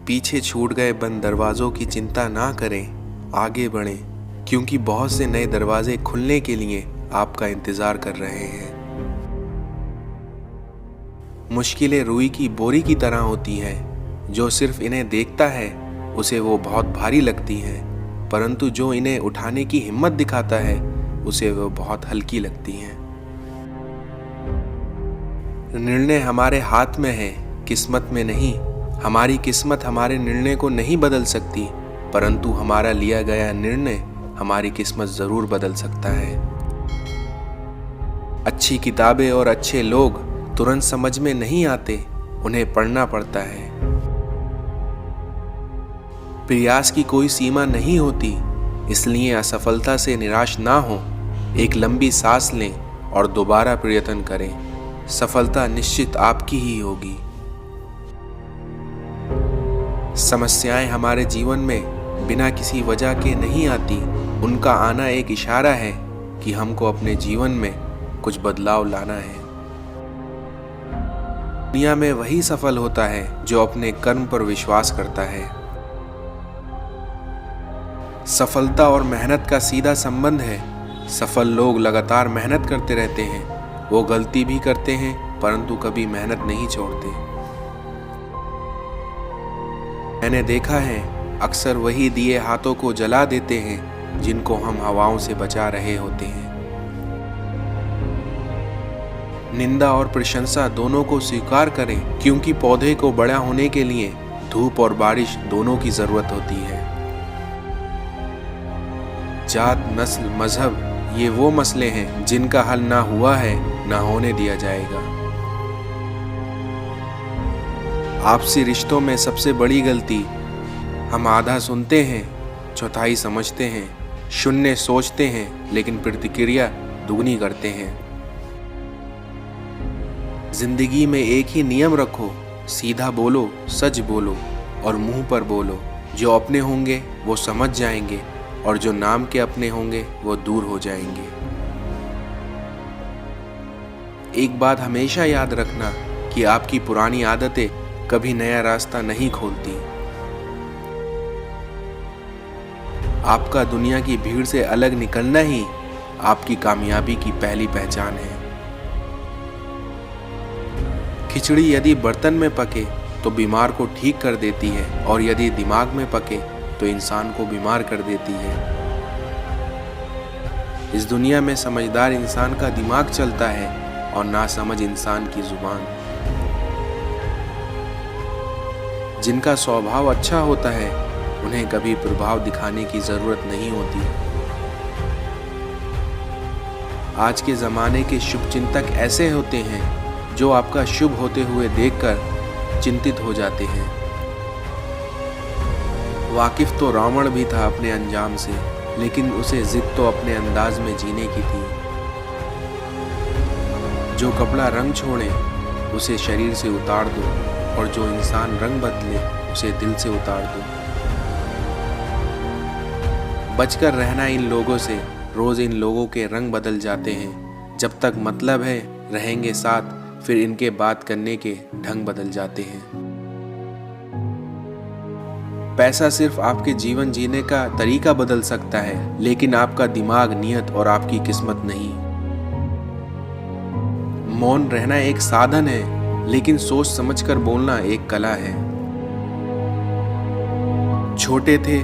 पीछे छूट गए बंद दरवाज़ों की चिंता ना करें, आगे बढ़ें, क्योंकि बहुत से नए दरवाजे खुलने के लिए आपका इंतज़ार कर रहे हैं। मुश्किलें रुई की बोरी की तरह होती हैं, जो सिर्फ इन्हें देखता है उसे वो बहुत भारी लगती हैं, परंतु जो इन्हें उठाने की हिम्मत दिखाता है उसे वो बहुत हल्की लगती हैं। निर्णय हमारे हाथ में है, किस्मत में नहीं। हमारी किस्मत हमारे निर्णय को नहीं बदल सकती, परंतु हमारा लिया गया निर्णय हमारी किस्मत जरूर बदल सकता है। अच्छी किताबें और अच्छे लोग तुरंत समझ में नहीं आते, उन्हें पढ़ना पड़ता है। प्रयास की कोई सीमा नहीं होती, इसलिए असफलता से निराश ना हो। एक लंबी सांस लें और दोबारा प्रयत्न करें। सफलता निश्चित आपकी ही होगी। समस्याएं हमारे जीवन में बिना किसी वजह के नहीं आती, उनका आना एक इशारा है कि हमको अपने जीवन में कुछ बदलाव लाना है। दुनिया में वही सफल होता है जो अपने कर्म पर विश्वास करता है। सफलता और मेहनत का सीधा संबंध है। सफल लोग लगातार मेहनत करते रहते हैं। वो गलती भी करते हैं, परंतु कभी मेहनत नहीं छोड़ते। मैंने देखा है, अक्सर वही दिए हाथों को जला देते हैं जिनको हम हवाओं से बचा रहे होते हैं। निंदा और प्रशंसा दोनों को स्वीकार करें, क्योंकि पौधे को बड़ा होने के लिए धूप और बारिश दोनों की जरूरत होती है। जात, नस्ल, मजहब, ये वो मसले हैं जिनका हल ना हुआ है, ना होने दिया जाएगा। आपसी रिश्तों में सबसे बड़ी गलती, हम आधा सुनते हैं, चौथाई समझते हैं, शून्य सोचते हैं, लेकिन प्रतिक्रिया दुगनी करते हैं। जिंदगी में एक ही नियम रखो, सीधा बोलो, सच बोलो और मुंह पर बोलो। जो अपने होंगे वो समझ जाएंगे और जो नाम के अपने होंगे वो दूर हो जाएंगे। एक बात हमेशा याद रखना कि आपकी पुरानी आदतें कभी नया रास्ता नहीं खोलती। आपका दुनिया की भीड़ से अलग निकलना ही आपकी कामयाबी की पहली पहचान है। खिचड़ी यदि बर्तन में पके तो बीमार को ठीक कर देती है, और यदि दिमाग में पके तो इंसान को बीमार कर देती है। इस दुनिया में समझदार इंसान का दिमाग चलता है और नासमझ इंसान की जुबान। जिनका स्वभाव अच्छा होता है उन्हें कभी प्रभाव दिखाने की जरूरत नहीं होती। आज के जमाने के शुभचिंतक ऐसे होते हैं जो आपका शुभ होते हुए देखकर चिंतित हो जाते हैं। वाकिफ तो रावण भी था अपने अंजाम से, लेकिन उसे जिद तो अपने अंदाज में जीने की थी। जो कपड़ा रंग छोड़े उसे शरीर से उतार दो, और जो इंसान रंग बदले उसे दिल से उतार दो। बचकर रहना इन लोगों से, रोज इन लोगों के रंग बदल जाते हैं। जब तक मतलब है रहेंगे साथ, फिर इनके बात करने के ढंग बदल जाते हैं। पैसा सिर्फ आपके जीवन जीने का तरीका बदल सकता है, लेकिन आपका दिमाग, नियत और आपकी किस्मत नहीं। मौन रहना एक साधन है, लेकिन सोच समझकर बोलना एक कला है। छोटे थे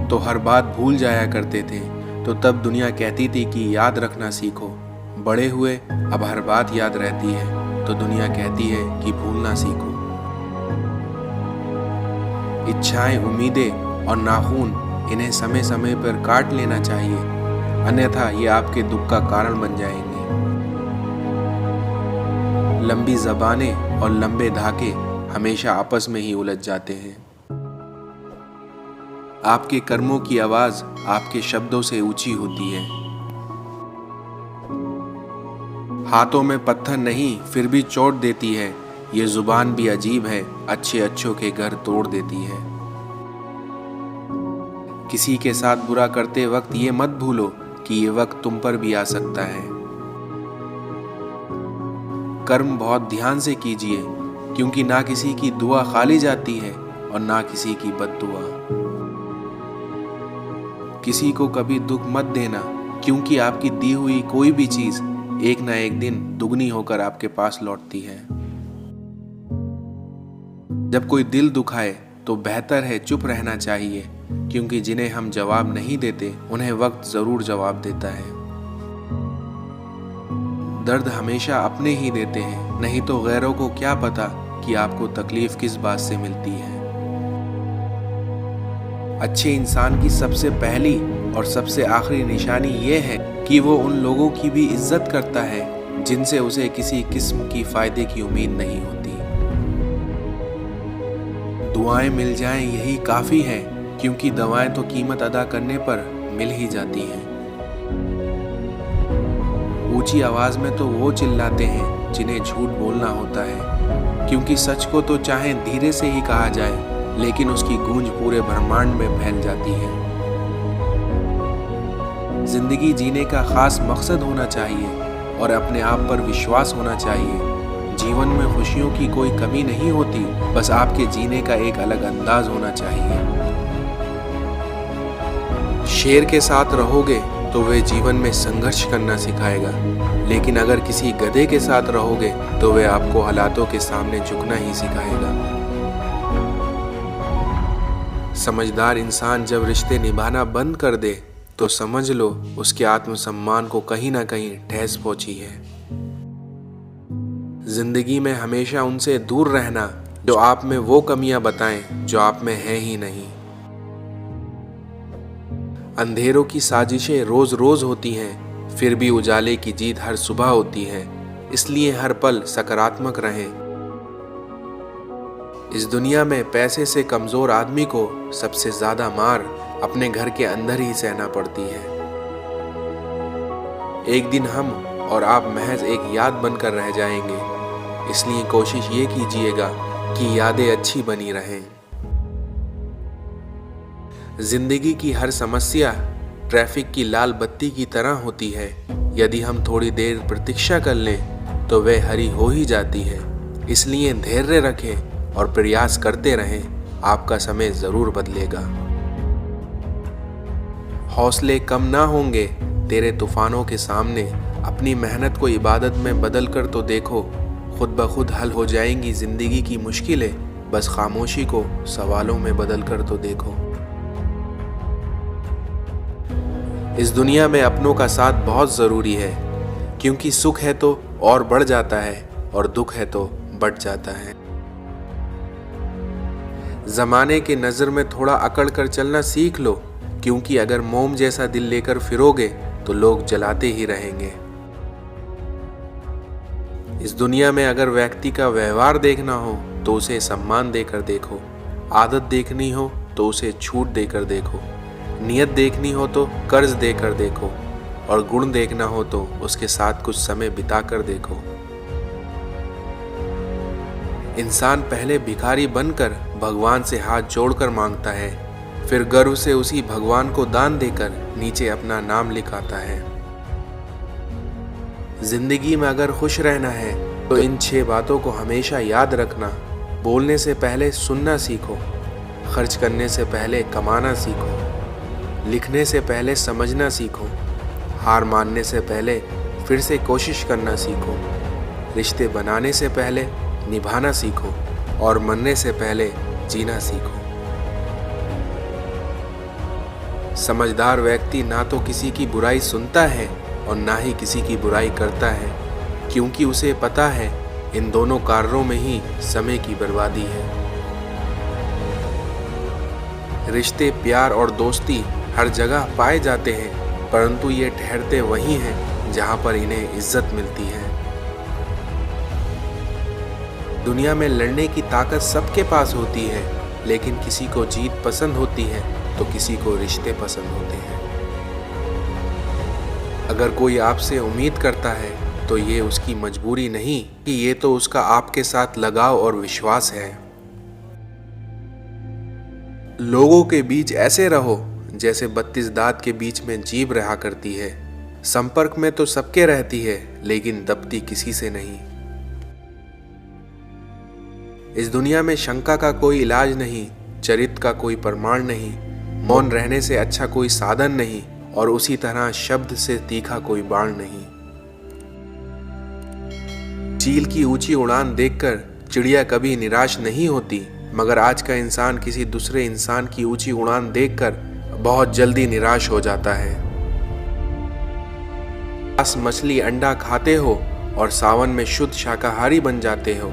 तो हर बात भूल जाया करते थे, तो तब दुनिया कहती थी कि याद रखना सीखो। बड़े हुए, अब हर बात याद रहती है, तो दुनिया कहती है कि भूलना सीखो। इच्छाएं, उम्मीदें और नाखून, इन्हें समय समय पर काट लेना चाहिए, अन्यथा ये आपके दुख का कारण बन जाएंगे। लंबी ज़बानें और लंबे धागे हमेशा आपस में ही उलझ जाते हैं। आपके कर्मों की आवाज आपके शब्दों से ऊंची होती है। हाथों में पत्थर नहीं, फिर भी चोट देती है। ये जुबान भी अजीब है, अच्छे अच्छों के घर तोड़ देती है। किसी के साथ बुरा करते वक्त ये मत भूलो कि ये वक्त तुम पर भी आ सकता है। कर्म बहुत ध्यान से कीजिए, क्योंकि ना किसी की दुआ खाली जाती है और ना किसी की बद्दुआ। किसी को कभी दुख मत देना, क्योंकि आपकी दी हुई कोई भी चीज एक ना एक दिन दुगनी होकर आपके पास लौटती है। जब कोई दिल दुखाए तो बेहतर है चुप रहना चाहिए, क्योंकि जिन्हें हम जवाब नहीं देते उन्हें वक्त जरूर जवाब देता है। दर्द हमेशा अपने ही देते हैं, नहीं तो गैरों को क्या पता कि आपको तकलीफ किस बात से मिलती है। अच्छे इंसान की सबसे पहली और सबसे आखिरी निशानी ये है कि वो उन लोगों की भी इज्जत करता है जिनसे उसे किसी किस्म की फायदे की उम्मीद नहीं होती। दुआएं मिल जाएं यही काफी है, क्योंकि दवाएं तो कीमत अदा करने पर मिल ही जाती हैं। ऊंची आवाज में तो वो चिल्लाते हैं जिन्हें झूठ बोलना होता है, क्योंकि सच को तो चाहे धीरे से ही कहा जाए, लेकिन उसकी गूंज पूरे ब्रह्मांड में फैल जाती है। जिंदगी जीने का खास मकसद होना चाहिए और अपने आप पर विश्वास होना चाहिए। जीवन में खुशियों की कोई कमी नहीं होती, बस आपके जीने का एक अलग अंदाज होना चाहिए। शेर के साथ रहोगे तो वह जीवन में संघर्ष करना सिखाएगा, लेकिन अगर किसी गधे के साथ रहोगे तो वह आपको हालातों के सामने झुकना ही सिखाएगा। समझदार इंसान जब रिश्ते निभाना बंद कर दे तो समझ लो उसके आत्मसम्मान को कहीं ना कहीं ठेस पहुंची है। जिंदगी में हमेशा उनसे दूर रहना जो आप में वो कमियां बताएं जो आप में है ही नहीं। अंधेरों की साजिशें रोज रोज होती हैं, फिर भी उजाले की जीत हर सुबह होती है। इसलिए हर पल सकारात्मक रहें। इस दुनिया में पैसे से कमजोर आदमी को सबसे ज्यादा मार अपने घर के अंदर ही सहना पड़ती है। एक दिन हम और आप महज एक याद बनकर रह जाएंगे, इसलिए कोशिश ये कीजिएगा कि यादें अच्छी बनी रहें। जिंदगी की हर समस्या ट्रैफिक की लाल बत्ती की तरह होती है। यदि हम थोड़ी देर प्रतीक्षा कर लें तो वह हरी हो ही जाती है। इसलिए धैर्य रखें और प्रयास करते रहें, आपका समय जरूर बदलेगा। हौसले कम ना होंगे तेरे तूफानों के सामने। अपनी मेहनत को इबादत में बदल कर तो देखो, खुद ब खुद हल हो जाएंगी जिंदगी की मुश्किलें। बस खामोशी को सवालों में बदल कर तो देखो। इस दुनिया में अपनों का साथ बहुत जरूरी है, क्योंकि सुख है तो और बढ़ जाता है और दुख है तो बढ़ जाता है। जमाने के नजर में थोड़ा अकड़ कर चलना सीख लो, क्योंकि अगर मोम जैसा दिल लेकर फिरोगे तो लोग जलाते ही रहेंगे। इस दुनिया में अगर व्यक्ति का व्यवहार देखना हो तो उसे सम्मान देकर देखो, आदत देखनी हो तो उसे छूट देकर देखो, नियत देखनी हो तो कर्ज देकर देखो, और गुण देखना हो तो उसके साथ कुछ समय बिताकर देखो। इंसान पहले भिखारी बनकर भगवान से हाथ जोड़कर मांगता है, फिर गर्व से उसी भगवान को दान देकर नीचे अपना नाम लिखाता है। जिंदगी में अगर खुश रहना है तो इन 6 बातों को हमेशा याद रखना। बोलने से पहले सुनना सीखो, खर्च करने से पहले कमाना सीखो, लिखने से पहले समझना सीखो, हार मानने से पहले फिर से कोशिश करना सीखो, रिश्ते बनाने से पहले निभाना सीखो, और मरने से पहले जीना सीखो। समझदार व्यक्ति ना तो किसी की बुराई सुनता है और ना ही किसी की बुराई करता है, क्योंकि उसे पता है इन दोनों कार्यों में ही समय की बर्बादी है। रिश्ते, प्यार और दोस्ती हर जगह पाए जाते हैं, परंतु ये ठहरते वहीं हैं जहां पर इन्हें इज्जत मिलती है। दुनिया में लड़ने की ताकत सबके पास होती है, लेकिन किसी को जीत पसंद होती है तो किसी को रिश्ते पसंद होते हैं। अगर कोई आपसे उम्मीद करता है तो ये उसकी मजबूरी नहीं कि ये तो उसका आपके साथ लगाव और विश्वास है। लोगों के बीच ऐसे रहो जैसे 32 दांत के बीच में जीभ रहा करती है। संपर्क में तो सबके रहती है, लेकिन दबती किसी से नहीं। इस दुनिया में शंका का कोई इलाज नहीं, चरित्र का कोई प्रमाण नहीं, मौन रहने से अच्छा कोई साधन नहीं, और उसी तरह शब्द से तीखा कोई बाण नहीं। चील की ऊंची उड़ान देखकर चिड़िया कभी निराश नहीं होती, मगर आज का इंसान किसी दूसरे इंसान की ऊंची उड़ान देखकर बहुत जल्दी निराश हो जाता है। मांस मछली अंडा खाते हो और सावन में शुद्ध शाकाहारी बन जाते हो।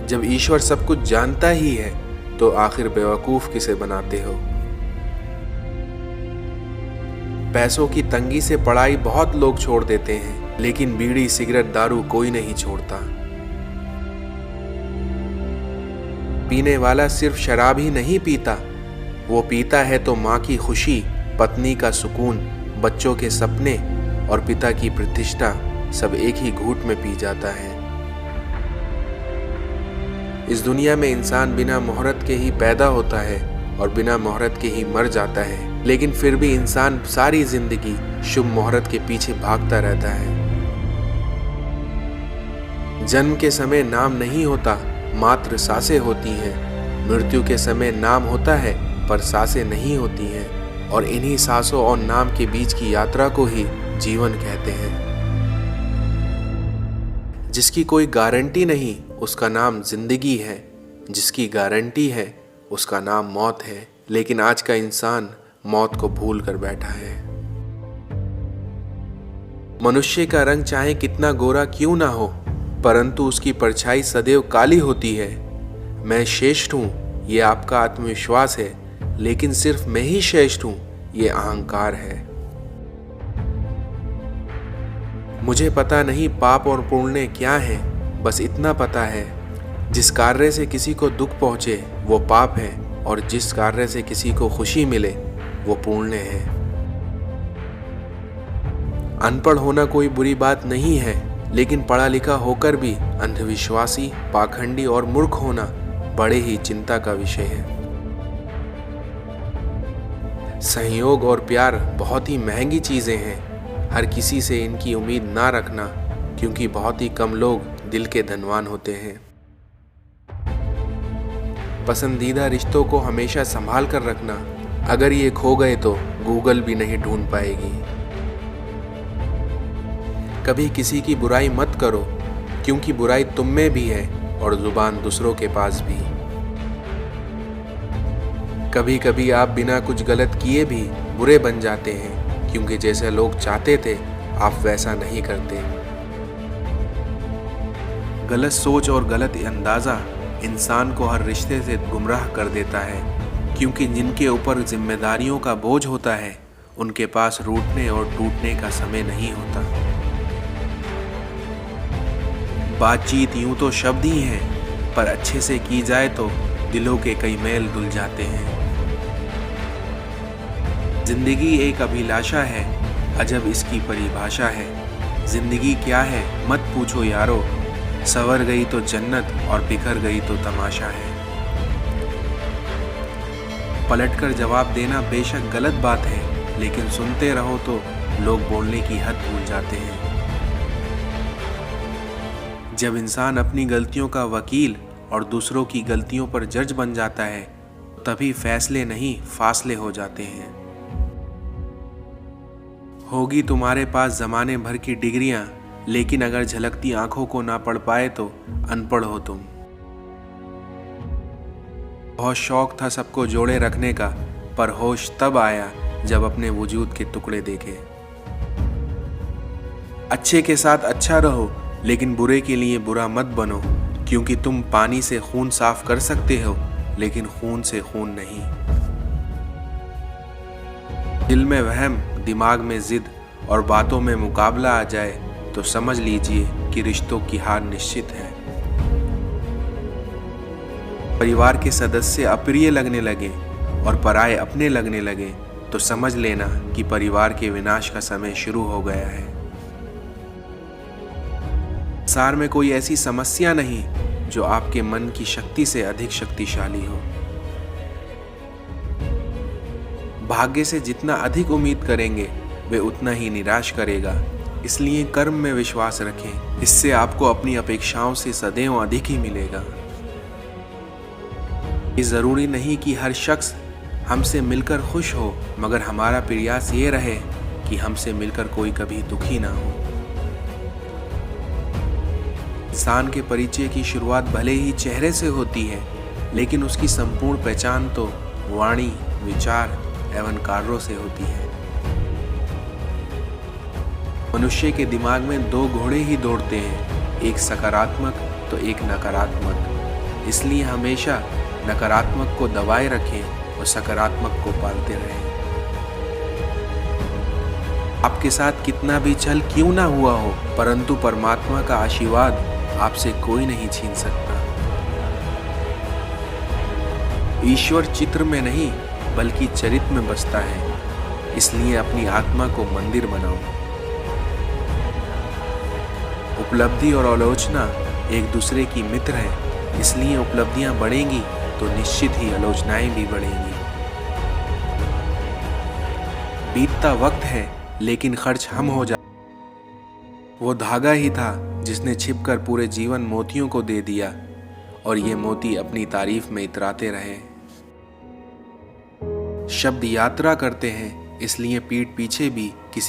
जब ईश्वर सब कुछ जानता ही है तो आखिर बेवकूफ किसे बनाते हो। पैसों की तंगी से पढ़ाई बहुत लोग छोड़ देते हैं, लेकिन बीड़ी सिगरेट दारू कोई नहीं छोड़ता। पीने वाला सिर्फ शराब ही नहीं पीता, वो पीता है तो माँ की खुशी, पत्नी का सुकून, बच्चों के सपने और पिता की प्रतिष्ठा सब एक ही घूंट में पी जाता है। इस दुनिया में इंसान बिना मुहूर्त के ही पैदा होता है और बिना मुहूर्त के ही मर जाता है, लेकिन फिर भी इंसान सारी जिंदगी शुभ मुहूर्त के पीछे भागता रहता है। जन्म के समय नाम नहीं होता, मात्र सांसें होती हैं। मृत्यु के समय नाम होता है पर सांसें नहीं होती हैं, और इन्हीं सांसों और नाम के बीच की यात्रा को ही जीवन कहते हैं। जिसकी कोई गारंटी नहीं उसका नाम जिंदगी है, जिसकी गारंटी है उसका नाम मौत है, लेकिन आज का इंसान मौत को भूल कर बैठा है। मनुष्य का रंग चाहे कितना गोरा क्यों ना हो, परंतु उसकी परछाई सदैव काली होती है। मैं श्रेष्ठ हूं ये आपका आत्मविश्वास है, लेकिन सिर्फ मैं ही श्रेष्ठ हूं ये अहंकार है। मुझे पता नहीं पाप और पुण्य क्या है, बस इतना पता है जिस कार्य से किसी को दुख पहुंचे वो पाप है, और जिस कार्य से किसी को खुशी मिले वो पुण्य है। अनपढ़ होना कोई बुरी बात नहीं है, लेकिन पढ़ा लिखा होकर भी अंधविश्वासी, पाखंडी और मूर्ख होना बड़े ही चिंता का विषय है। सहयोग और प्यार बहुत ही महंगी चीजें हैं, हर किसी से इनकी उम्मीद ना रखना, क्योंकि बहुत ही कम लोग दिल के धनवान होते हैं। पसंदीदा रिश्तों को हमेशा संभाल कर रखना, अगर ये खो गए तो गूगल भी नहीं ढूंढ पाएगी। कभी किसी की बुराई मत करो, क्योंकि बुराई तुम में भी है और जुबान दूसरों के पास भी। कभी कभी आप बिना कुछ गलत किए भी बुरे बन जाते हैं, क्योंकि जैसे लोग चाहते थे आप वैसा नहीं करते। गलत सोच और गलत अंदाज़ा इंसान को हर रिश्ते से गुमराह कर देता है, क्योंकि जिनके ऊपर जिम्मेदारियों का बोझ होता है उनके पास रूठने और टूटने का समय नहीं होता। बातचीत यूं तो शब्द ही हैं, पर अच्छे से की जाए तो दिलों के कई मैल धुल जाते हैं। जिंदगी एक अभिलाषा है, अजब इसकी परिभाषा है। जिंदगी क्या है मत पूछो यारो, संवर गई तो जन्नत और बिखर गई तो तमाशा है। पलटकर जवाब देना बेशक गलत बात है, लेकिन सुनते रहो तो लोग बोलने की हद भूल जाते हैं। जब इंसान अपनी गलतियों का वकील और दूसरों की गलतियों पर जज बन जाता है, तभी फैसले नहीं फासले हो जाते हैं। होगी तुम्हारे पास जमाने भर की डिग्रियां, लेकिन अगर झलकती आंखों को ना पढ़ पाए तो अनपढ़ हो तुम। बहुत शौक था सबको जोड़े रखने का, पर होश तब आया जब अपने वजूद के टुकड़े देखे। अच्छे के साथ अच्छा रहो, लेकिन बुरे के लिए बुरा मत बनो, क्योंकि तुम पानी से खून साफ कर सकते हो, लेकिन खून से खून नहीं। दिल में वहम, दिमाग में जिद और बातों में मुकाबला आ जाए तो समझ लीजिए कि रिश्तों की हार निश्चित है। परिवार के सदस्य अप्रिय लगने लगे और पराये अपने लगने लगे तो समझ लेना कि परिवार के विनाश का समय शुरू हो गया है। संसार में कोई ऐसी समस्या नहीं जो आपके मन की शक्ति से अधिक शक्तिशाली हो। भाग्य से जितना अधिक उम्मीद करेंगे वे उतना ही निराश करेगा, इसलिए कर्म में विश्वास रखें, इससे आपको अपनी अपेक्षाओं से सदैव अधिक ही मिलेगा। ये ज़रूरी नहीं कि हर शख्स हमसे मिलकर खुश हो, मगर हमारा प्रयास ये रहे कि हमसे मिलकर कोई कभी दुखी ना हो। इंसान के परिचय की शुरुआत भले ही चेहरे से होती है, लेकिन उसकी संपूर्ण पहचान तो वाणी, विचार एवं कार्यों से होती है। मनुष्य के दिमाग में दो घोड़े ही दौड़ते हैं, एक सकारात्मक तो एक नकारात्मक। इसलिए हमेशा नकारात्मक को दबाए रखें और सकारात्मक को पालते रहें। आपके साथ कितना भी छल क्यों ना हुआ हो, परंतु परमात्मा का आशीर्वाद आपसे कोई नहीं छीन सकता। ईश्वर चित्र में नहीं बल्कि चरित्र में बसता है, इसलिए अपनी आत्मा को मंदिर बनाओ। उपलब्धि और आलोचना एक दूसरे की मित्र है, इसलिए उपलब्धियां बढ़ेंगी तो निश्चित ही आलोचनाएं भी बढ़ेंगी। बीतता वक्त है लेकिन खर्च हम हो जा। वो धागा ही था जिसने छिपकर पूरे जीवन मोतियों को दे दिया, और ये मोती अपनी तारीफ में इतराते रहे। शब्द यात्रा करते हैं, इसलिए पीठ पीछे भी किसी